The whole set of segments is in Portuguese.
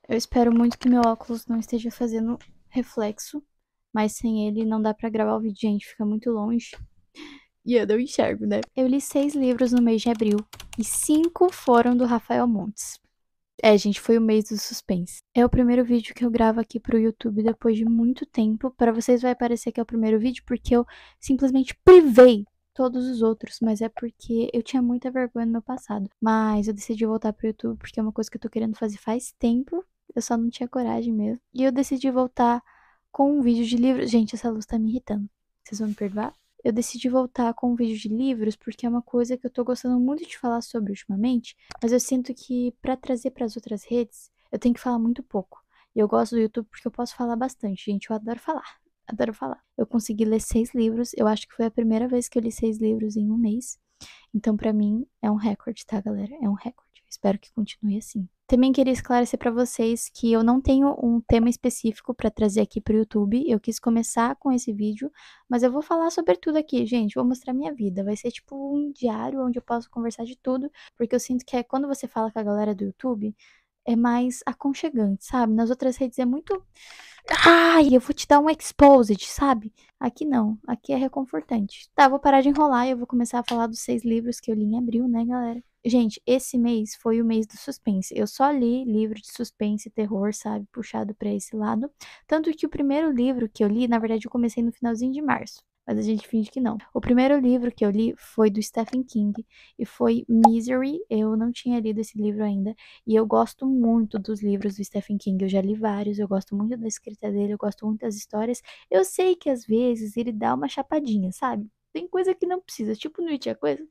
Eu espero muito que meu óculos não esteja fazendo reflexo, mas sem ele não dá pra gravar o vídeo, gente, fica muito longe. E eu não enxergo, né? Eu li 6 livros no mês de abril e 5 foram do Rafael Montes. É, gente, foi o mês do suspense. É o primeiro vídeo que eu gravo aqui pro YouTube depois de muito tempo. Pra vocês vai parecer que é o primeiro vídeo porque eu simplesmente privei todos os outros, mas é porque eu tinha muita vergonha no meu passado. Mas eu decidi voltar pro YouTube porque é uma coisa que eu tô querendo fazer faz tempo. Eu só não tinha coragem mesmo. E eu decidi voltar com um vídeo de livros. Gente, essa luz tá me irritando. Vocês vão me perdoar? Eu decidi voltar com um vídeo de livros porque é uma coisa que eu tô gostando muito de falar sobre ultimamente, mas eu sinto que pra trazer pras outras redes, eu tenho que falar muito pouco. E eu gosto do YouTube porque eu posso falar bastante, gente. Eu adoro falar. Adoro falar. Eu consegui ler 6 livros. Eu acho que foi a primeira vez que eu li 6 livros em um mês. Então, pra mim, é um recorde, tá, galera? É um recorde. Eu espero que continue assim. Também queria esclarecer pra vocês que eu não tenho um tema específico pra trazer aqui pro YouTube. Eu quis começar com esse vídeo, mas eu vou falar sobre tudo aqui, gente. Vou mostrar minha vida. Vai ser tipo um diário onde eu posso conversar de tudo, porque eu sinto que é quando você fala com a galera do YouTube, é mais aconchegante, sabe? Nas outras redes é muito. Ai, eu vou te dar um exposed, sabe? Aqui não, aqui é reconfortante. Tá, vou parar de enrolar e eu vou começar a falar dos 6 livros que eu li em abril, né, galera? Gente, esse mês foi o mês do suspense. Eu só li livro de suspense e terror, sabe? Puxado pra esse lado. Tanto que o primeiro livro que eu li, na verdade, eu comecei no finalzinho de março. Mas a gente finge que não. O primeiro livro que eu li foi do Stephen King e foi Misery. Eu não tinha lido esse livro ainda. E eu gosto muito dos livros do Stephen King. Eu já li vários, eu gosto muito da escrita dele, eu gosto muito das histórias. Eu sei que às vezes ele dá uma chapadinha, sabe? Tem coisa que não precisa, tipo no It a Coisa.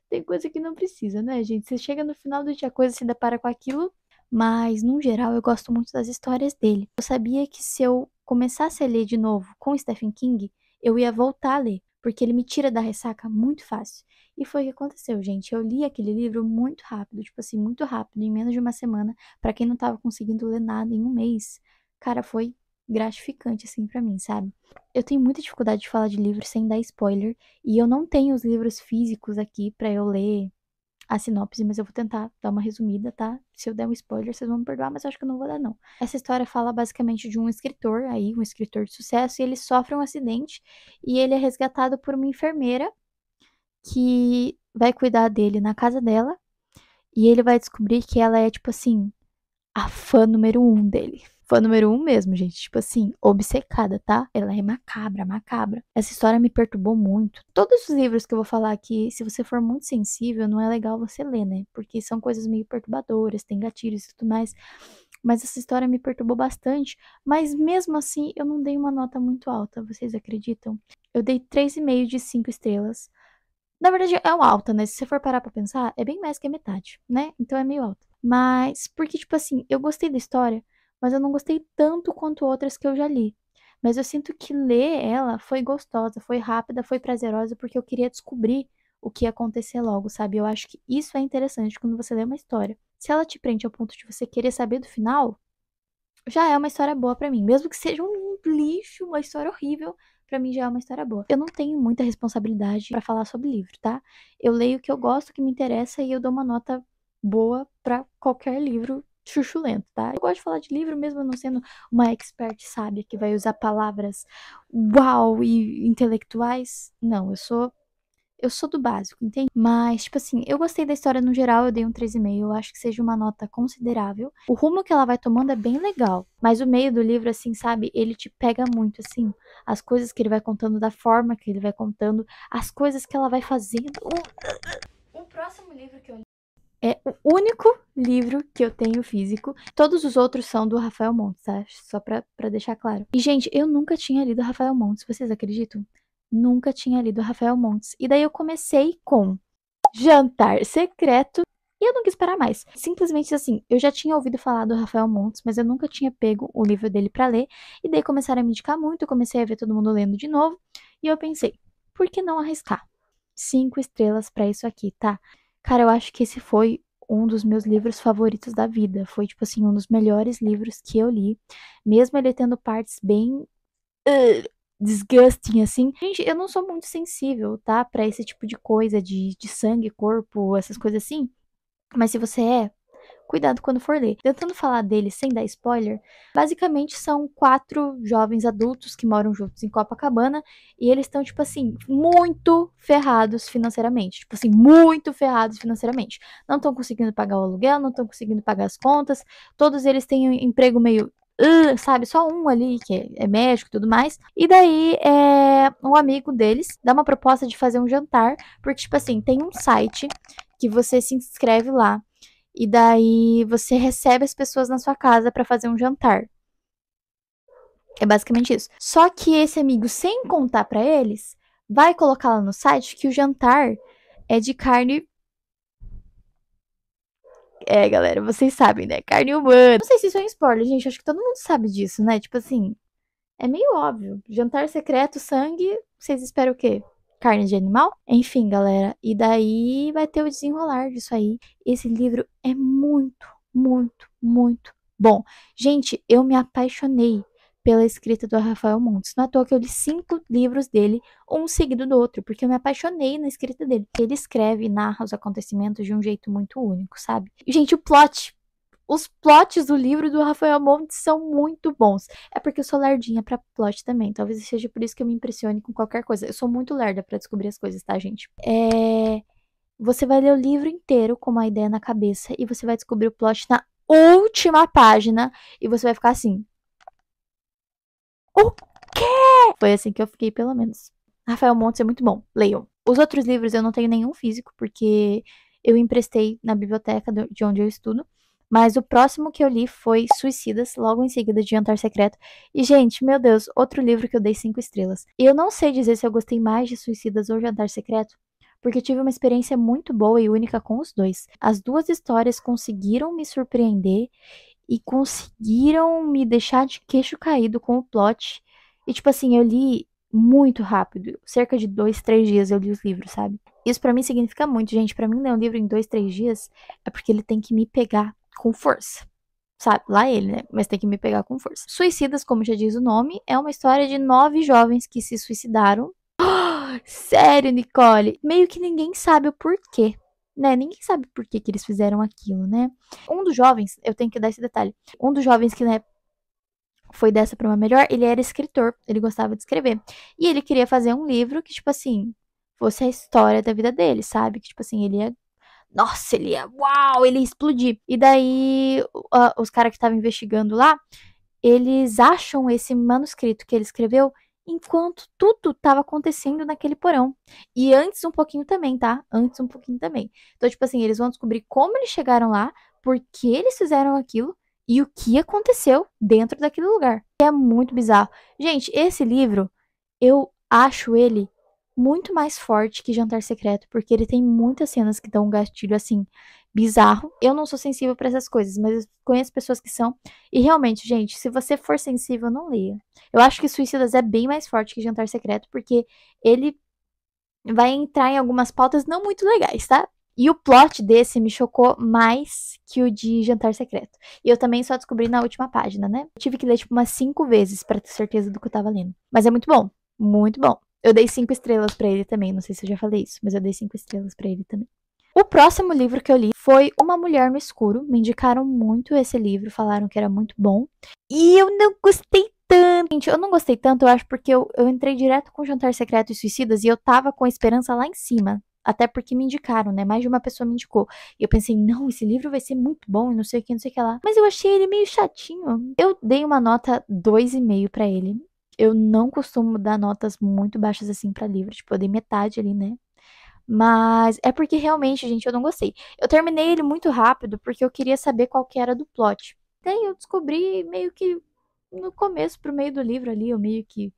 Tem coisa que não precisa, né, gente? Você chega no final do It a Coisa, se depara com aquilo. Mas, no geral, eu gosto muito das histórias dele. Eu sabia que se eu começasse a ler de novo com Stephen King, eu ia voltar a ler, porque ele me tira da ressaca muito fácil. E foi o que aconteceu, gente. Eu li aquele livro muito rápido, tipo assim, muito rápido, em menos de uma semana, pra quem não tava conseguindo ler nada em um mês. Cara, foi gratificante, assim, pra mim, sabe? Eu tenho muita dificuldade de falar de livro sem dar spoiler, e eu não tenho os livros físicos aqui pra eu ler a sinopse, mas eu vou tentar dar uma resumida, tá? Se eu der um spoiler, vocês vão me perdoar, mas eu acho que eu não vou dar, não. Essa história fala basicamente de um escritor aí, um escritor de sucesso, e ele sofre um acidente e ele é resgatado por uma enfermeira que vai cuidar dele na casa dela, e ele vai descobrir que ela é, tipo assim, a fã número 1 dele. Fã número 1 mesmo, gente. Tipo assim, obcecada, tá? Ela é macabra, macabra. Essa história me perturbou muito. Todos os livros que eu vou falar aqui, se você for muito sensível, não é legal você ler, né? Porque são coisas meio perturbadoras, tem gatilhos e tudo mais. Mas essa história me perturbou bastante. Mas mesmo assim, eu não dei uma nota muito alta, vocês acreditam? Eu dei 3,5 de 5 estrelas. Na verdade, é um alta, né? Se você for parar pra pensar, é bem mais que a metade, né? Então é meio alta. Mas, porque, tipo assim, eu gostei da história, mas eu não gostei tanto quanto outras que eu já li. Mas eu sinto que ler ela foi gostosa, foi rápida, foi prazerosa, porque eu queria descobrir o que ia acontecer logo, sabe? Eu acho que isso é interessante quando você lê uma história. Se ela te prende ao ponto de você querer saber do final, já é uma história boa pra mim. Mesmo que seja um lixo, uma história horrível, pra mim já é uma história boa. Eu não tenho muita responsabilidade pra falar sobre livro, tá? Eu leio o que eu gosto, o que me interessa e eu dou uma nota boa pra qualquer livro chuchulento, tá? Eu gosto de falar de livro mesmo não sendo uma expert sábia que vai usar palavras uau e intelectuais. Não, eu sou do básico, entende? Mas, tipo assim, eu gostei da história no geral, eu dei um 3,5. Eu acho que seja uma nota considerável. O rumo que ela vai tomando é bem legal. Mas o meio do livro, assim, sabe? Ele te pega muito, assim. As coisas que ele vai contando, da forma que ele vai contando, as coisas que ela vai fazendo. O próximo livro que eu li é o único livro que eu tenho físico. Todos os outros são do Rafael Montes, tá? Só pra deixar claro. E, gente, eu nunca tinha lido Rafael Montes, vocês acreditam? Nunca tinha lido Rafael Montes. E daí eu comecei com Jantar Secreto e eu não quis parar mais. Simplesmente assim, eu já tinha ouvido falar do Rafael Montes, mas eu nunca tinha pego o livro dele pra ler. E daí começaram a me indicar muito, eu comecei a ver todo mundo lendo de novo. E eu pensei, por que não arriscar? 5 estrelas pra isso aqui, tá? Cara, eu acho que esse foi um dos meus livros favoritos da vida. Foi, tipo assim, um dos melhores livros que eu li. Mesmo ele tendo partes bem disgusting, assim. Gente, eu não sou muito sensível, tá? Pra esse tipo de coisa, de sangue, corpo, essas coisas assim. Mas se você é, cuidado quando for ler. Tentando falar dele sem dar spoiler, basicamente são 4 jovens adultos que moram juntos em Copacabana e eles estão, tipo assim, muito ferrados financeiramente. Tipo assim, muito ferrados financeiramente. Não estão conseguindo pagar o aluguel, não estão conseguindo pagar as contas. Todos eles têm um emprego meio sabe, só um ali que é médico e tudo mais. E daí, um amigo deles dá uma proposta de fazer um jantar, porque, tipo assim, tem um site que você se inscreve lá, e daí você recebe as pessoas na sua casa pra fazer um jantar. É basicamente isso. Só que esse amigo, sem contar pra eles, vai colocar lá no site que o jantar é de carne. É, galera, vocês sabem, né? Carne humana. Não sei se isso é um spoiler, gente. Acho que todo mundo sabe disso, né? Tipo assim, é meio óbvio. Jantar secreto, sangue, vocês esperam o quê? Carne de animal? Enfim, galera. E daí vai ter o desenrolar disso aí. Esse livro é muito, muito, muito bom. Gente, eu me apaixonei pela escrita do Rafael Montes. Não é à toa que eu li 5 livros dele, um seguido do outro, porque eu me apaixonei na escrita dele. Ele escreve e narra os acontecimentos de um jeito muito único, sabe? E, gente, o plot. Os plots do livro do Rafael Montes são muito bons. É porque eu sou lerdinha pra plot também. Talvez seja por isso que eu me impressione com qualquer coisa. Eu sou muito lerda pra descobrir as coisas, tá, gente? Você vai ler o livro inteiro com uma ideia na cabeça e você vai descobrir o plot na última página e você vai ficar assim. O quê? Foi assim que eu fiquei, pelo menos. Rafael Montes é muito bom. Leiam. Os outros livros eu não tenho nenhum físico, porque eu emprestei na biblioteca de onde eu estudo. Mas o próximo que eu li foi Suicidas, logo em seguida de Jantar Secreto. E, gente, meu Deus, outro livro que eu dei 5 estrelas. E eu não sei dizer se eu gostei mais de Suicidas ou Jantar Secreto, porque eu tive uma experiência muito boa e única com os dois. As duas histórias conseguiram me surpreender e conseguiram me deixar de queixo caído com o plot. E, tipo assim, eu li muito rápido. Cerca de 2, 3 dias eu li os livros, sabe? Isso pra mim significa muito, gente. Pra mim ler um livro em 2, 3 dias é porque ele tem que me pegar com força. Sabe? Lá ele, né? Mas tem que me pegar com força. Suicidas, como já diz o nome, é uma história de 9 jovens que se suicidaram. Sério, Nicole? Meio que ninguém sabe o porquê, né? Ninguém sabe por que que eles fizeram aquilo, né? Um dos jovens, eu tenho que dar esse detalhe. Um dos jovens que, né, foi dessa pra uma melhor, ele era escritor, ele gostava de escrever. E ele queria fazer um livro que, tipo assim, fosse a história da vida dele, sabe? Que, tipo assim, ele ia. Nossa, ele ia. Uau, ele ia explodir. E daí, os caras que estavam investigando lá, eles acham esse manuscrito que ele escreveu enquanto tudo estava acontecendo naquele porão. E antes um pouquinho também, tá? Antes um pouquinho também. Então, tipo assim, eles vão descobrir como eles chegaram lá, por que eles fizeram aquilo e o que aconteceu dentro daquele lugar. É muito bizarro. Gente, esse livro, eu acho ele muito mais forte que Jantar Secreto, porque ele tem muitas cenas que dão um gatilho assim bizarro. Eu não sou sensível para essas coisas, mas eu conheço pessoas que são. E realmente, gente, se você for sensível, não leia. Eu acho que Suicidas é bem mais forte que Jantar Secreto, porque ele vai entrar em algumas pautas não muito legais, tá? E o plot desse me chocou mais que o de Jantar Secreto. E eu também só descobri na última página, né? Eu tive que ler, tipo, umas 5 vezes pra ter certeza do que eu tava lendo. Mas é muito bom. Muito bom. Eu dei 5 estrelas pra ele também. Não sei se eu já falei isso, mas eu dei 5 estrelas pra ele também. O próximo livro que eu li foi Uma Mulher no Escuro. Me indicaram muito esse livro, falaram que era muito bom. E eu não gostei tanto. Gente, eu não gostei tanto, eu acho, porque eu entrei direto com Jantar Secreto e Suicidas e eu tava com a esperança lá em cima. Até porque me indicaram, né? Mais de uma pessoa me indicou. E eu pensei, não, esse livro vai ser muito bom e não sei o que, não sei o que lá. Mas eu achei ele meio chatinho. Eu dei uma nota 2,5 pra ele. Eu não costumo dar notas muito baixas assim pra livro. Tipo, eu dei metade ali, né? Mas é porque realmente, gente, eu não gostei. Eu terminei ele muito rápido porque eu queria saber qual que era do plot. Daí eu descobri meio que no começo, pro meio do livro ali, eu meio que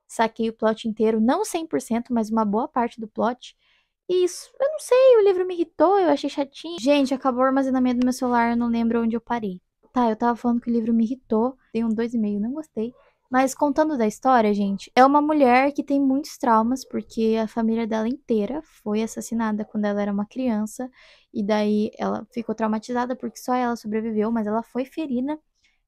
saquei o plot inteiro. Não 100%, mas uma boa parte do plot. E isso, eu não sei, o livro me irritou, eu achei chatinho. Gente, acabou o armazenamento do meu celular, eu não lembro onde eu parei. Tá, eu tava falando que o livro me irritou, dei um 2,5, não gostei. Mas contando da história, gente, é uma mulher que tem muitos traumas, porque a família dela inteira foi assassinada quando ela era uma criança. E daí ela ficou traumatizada porque só ela sobreviveu, mas ela foi ferida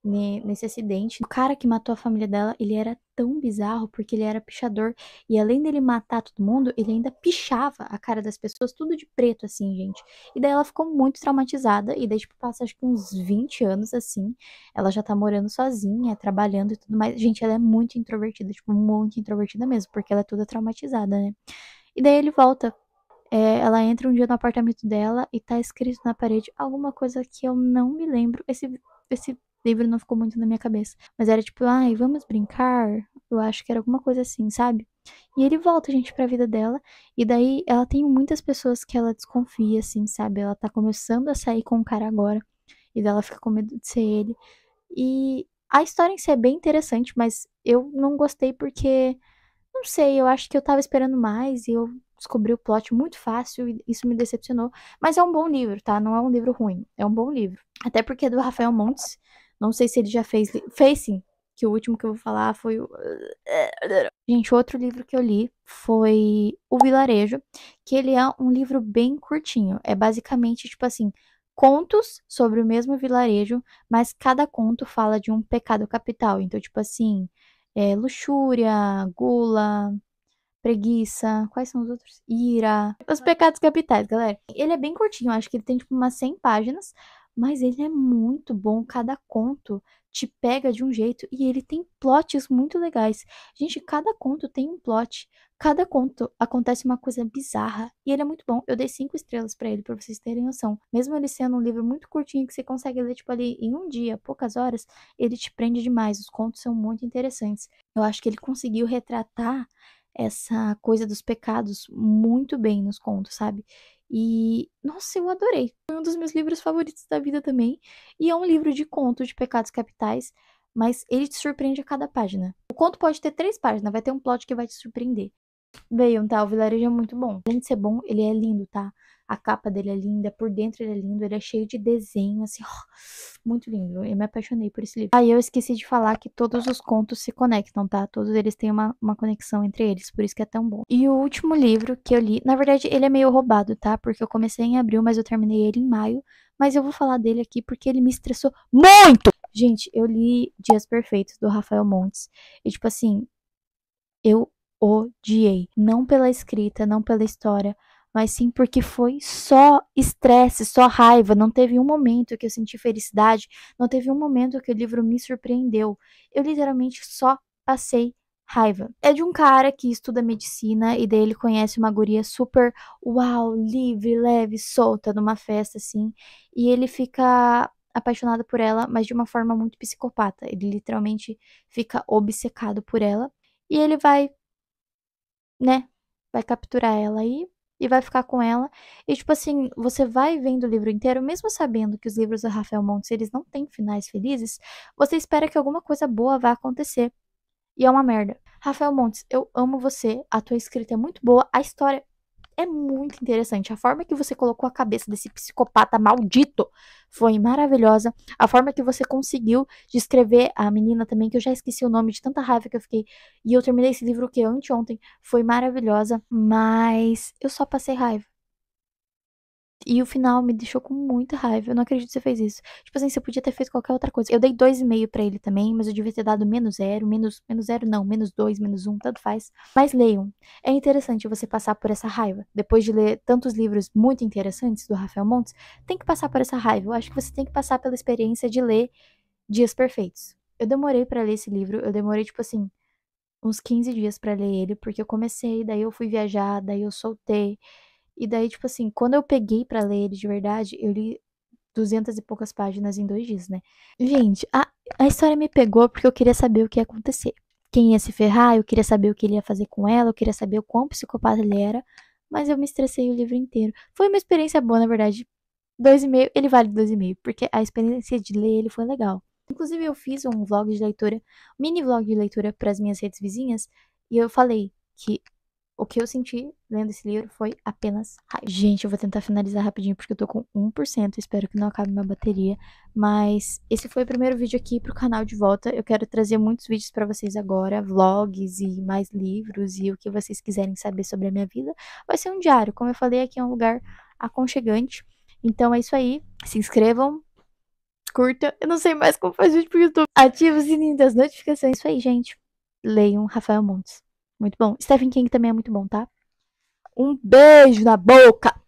nesse acidente. O cara que matou a família dela, ele era tão bizarro porque ele era pichador. E além dele matar todo mundo, ele ainda pichava a cara das pessoas, tudo de preto, assim, gente. E daí ela ficou muito traumatizada. E daí, tipo, passa acho que uns 20 anos assim. Ela já tá morando sozinha, trabalhando e tudo mais. Gente, ela é muito introvertida, tipo, muito introvertida mesmo, porque ela é toda traumatizada, né? E daí ele volta. Ela entra um dia no apartamento dela e tá escrito na parede alguma coisa que eu não me lembro. Esse livro não ficou muito na minha cabeça. Mas era tipo, ai, vamos brincar? Eu acho que era alguma coisa assim, sabe? E ele volta, gente, pra vida dela. E daí ela tem muitas pessoas que ela desconfia, assim, sabe? Ela tá começando a sair com o cara agora. E daí ela fica com medo de ser ele. E a história em si é bem interessante, mas eu não gostei porque não sei, eu acho que eu tava esperando mais e eu descobri o plot muito fácil e isso me decepcionou. Mas é um bom livro, tá? Não é um livro ruim, é um bom livro. Até porque é do Rafael Montes. Não sei se ele já fez. Fez sim, que o último que eu vou falar foi o. Gente, outro livro que eu li foi O Vilarejo, que ele é um livro bem curtinho. É basicamente, tipo assim, contos sobre o mesmo vilarejo, mas cada conto fala de um pecado capital. Então, tipo assim, luxúria, gula, preguiça, quais são os outros? Ira. Os pecados capitais, galera. Ele é bem curtinho, acho que ele tem tipo umas 100 páginas, mas ele é muito bom. Cada conto te pega de um jeito e ele tem plots muito legais. Gente, cada conto tem um plot. Cada conto acontece uma coisa bizarra e ele é muito bom. Eu dei 5 estrelas pra ele, pra vocês terem noção. Mesmo ele sendo um livro muito curtinho que você consegue ler tipo ali em um dia, poucas horas, ele te prende demais. Os contos são muito interessantes. Eu acho que ele conseguiu retratar essa coisa dos pecados muito bem nos contos, sabe? E, nossa, eu adorei. Foi um dos meus livros favoritos da vida também. E é um livro de contos de pecados capitais, mas ele te surpreende a cada página. O conto pode ter 3 páginas, vai ter um plot que vai te surpreender. Venham, tá? O vilarejo é muito bom. Além de ser bom, ele é lindo, tá? A capa dele é linda, por dentro ele é lindo, ele é cheio de desenho, assim, muito lindo. Eu me apaixonei por esse livro. Aí eu esqueci de falar que todos os contos se conectam, tá? Todos eles têm uma conexão entre eles, por isso que é tão bom. E o último livro que eu li, na verdade, ele é meio roubado, tá? Porque eu comecei em abril, mas eu terminei ele em maio. Mas eu vou falar dele aqui porque ele me estressou muito! Gente, eu li Dias Perfeitos, do Rafael Montes. E, tipo assim, eu odiei. Não pela escrita, não pela história, mas sim porque foi só estresse, só raiva. Não teve um momento que eu senti felicidade, não teve um momento que o livro me surpreendeu. Eu literalmente só passei raiva. É de um cara que estuda medicina e daí ele conhece uma guria super, uau, livre, leve, solta numa festa assim, e ele fica apaixonado por ela, mas de uma forma muito psicopata. Ele literalmente fica obcecado por ela. E ele vai, né, vai capturar ela aí e vai ficar com ela. E, tipo assim, você vai vendo o livro inteiro, mesmo sabendo que os livros do Rafael Montes, eles não têm finais felizes, você espera que alguma coisa boa vá acontecer. E é uma merda. Rafael Montes, eu amo você, a tua escrita é muito boa, a história é muito interessante. A forma que você colocou a cabeça desse psicopata maldito foi maravilhosa. A forma que você conseguiu descrever a menina também, que eu já esqueci o nome de tanta raiva que eu fiquei. E eu terminei esse livro que anteontem, foi maravilhosa. Mas eu só passei raiva. E o final me deixou com muita raiva. Eu não acredito que você fez isso. Tipo assim, você podia ter feito qualquer outra coisa. Eu dei 2,5 pra ele também, mas eu devia ter dado menos zero, menos zero não, menos 2, menos um, tanto faz. Mas leiam. É interessante você passar por essa raiva. Depois de ler tantos livros muito interessantes do Rafael Montes, tem que passar por essa raiva. Eu acho que você tem que passar pela experiência de ler Dias Perfeitos. Eu demorei pra ler esse livro, eu demorei, tipo assim, uns 15 dias pra ler ele, porque eu comecei, daí eu fui viajar, daí eu soltei. E daí, tipo assim, quando eu peguei pra ler ele de verdade, eu li 200 e poucas páginas em 2 dias, né? Gente, a história me pegou porque eu queria saber o que ia acontecer. Quem ia se ferrar, eu queria saber o que ele ia fazer com ela, eu queria saber o quão psicopata ele era, mas eu me estressei o livro inteiro. Foi uma experiência boa, na verdade. 2,5, ele vale 2,5, porque a experiência de ler ele foi legal. Inclusive, eu fiz um vlog de leitura, mini vlog de leitura para as minhas redes vizinhas, e eu falei que o que eu senti lendo esse livro foi apenas raiva. Gente, eu vou tentar finalizar rapidinho porque eu tô com 1%. Espero que não acabe minha bateria. Mas esse foi o primeiro vídeo aqui pro canal de volta. Eu quero trazer muitos vídeos pra vocês agora, vlogs e mais livros e o que vocês quiserem saber sobre a minha vida. Vai ser um diário, como eu falei, aqui é um lugar aconchegante. Então é isso aí. Se inscrevam, curta. Eu não sei mais como faz vídeo pro YouTube. Ativa o sininho das notificações. Isso aí, gente. Leiam Rafael Montes. Muito bom. Stephen King também é muito bom, tá? Um beijo na boca!